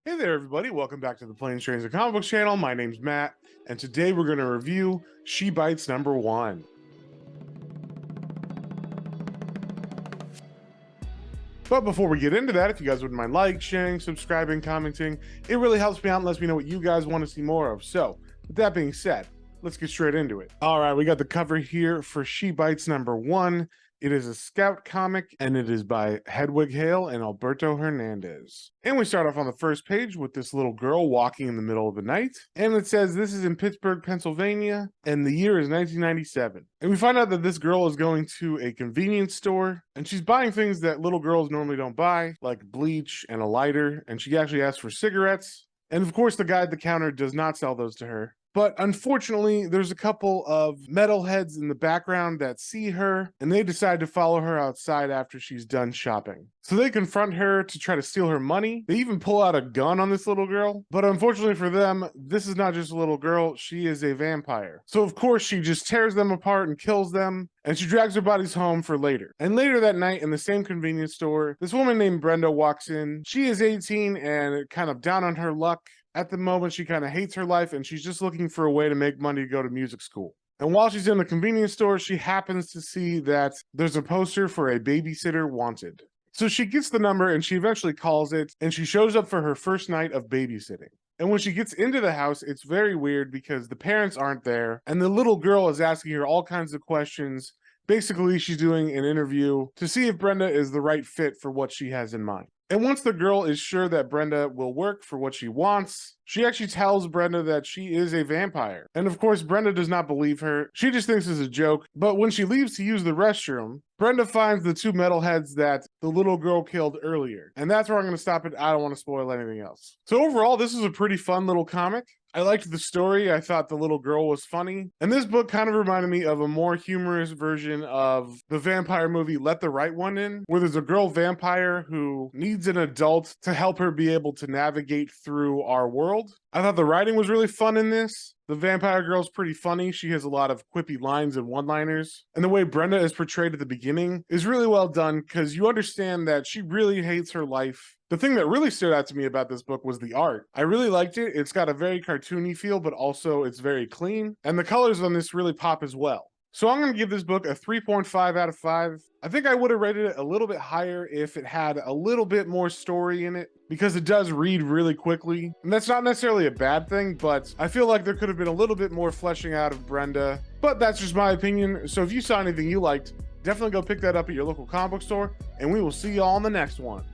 Hey there, everybody. Welcome back to the Planes, Trains, and Comic Books channel. My name's Matt, and today we're going to review She Bites #1. But before we get into that, if you guys wouldn't mind sharing, subscribing, commenting, it really helps me out and lets me know what you guys want to see more of. So, with that being said, let's get straight into it. All right, we got the cover here for She Bites #1. It is a Scout comic, and it is by Hedwig Hale and Alberto Hernandez. And we start off on the first page with this little girl walking in the middle of the night. And it says this is in Pittsburgh, Pennsylvania, and the year is 1997. And we find out that this girl is going to a convenience store, and she's buying things that little girls normally don't buy, like bleach and a lighter, and she actually asks for cigarettes. And of course, the guy at the counter does not sell those to her. But unfortunately, there's a couple of metalheads in the background that see her, and they decide to follow her outside after she's done shopping. So they confront her to try to steal her money. They even pull out a gun on this little girl. But unfortunately for them, this is not just a little girl, she is a vampire. So of course, she just tears them apart and kills them, and she drags their bodies home for later. And later that night in the same convenience store, this woman named Brenda walks in. She is 18 and kind of down on her luck. At the moment, she kind of hates her life, and she's just looking for a way to make money to go to music school. And while she's in the convenience store, she happens to see that there's a poster for a babysitter wanted. So she gets the number and she eventually calls it, and she shows up for her first night of babysitting. And when she gets into the house, it's very weird because the parents aren't there, and the little girl is asking her all kinds of questions. Basically, she's doing an interview to see if Brenda is the right fit for what she has in mind. And once the girl is sure that Brenda will work for what she wants, she actually tells Brenda that she is a vampire. And of course, Brenda does not believe her. She just thinks it's a joke. But when she leaves to use the restroom, Brenda finds the two metalheads that the little girl killed earlier. And that's where I'm going to stop it. I don't want to spoil anything else. So overall, this is a pretty fun little comic. I liked the story. I thought the little girl was funny. And this book kind of reminded me of a more humorous version of the vampire movie Let the Right One In, where there's a girl vampire who needs an adult to help her be able to navigate through our world. I thought the writing was really fun in this. The vampire girl's pretty funny. She has a lot of quippy lines and one-liners. And the way Brenda is portrayed at the beginning is really well done because you understand that she really hates her life. The thing that really stood out to me about this book was the art. I really liked it. It's got a very cartoony feel, but also it's very clean. And the colors on this really pop as well. So I'm going to give this book a 3.5 out of 5. I think I would have rated it a little bit higher if it had a little bit more story in it, because it does read really quickly. And that's not necessarily a bad thing, but I feel like there could have been a little bit more fleshing out of Brenda. But that's just my opinion. So if you saw anything you liked, definitely go pick that up at your local comic book store, and we will see y'all in the next one.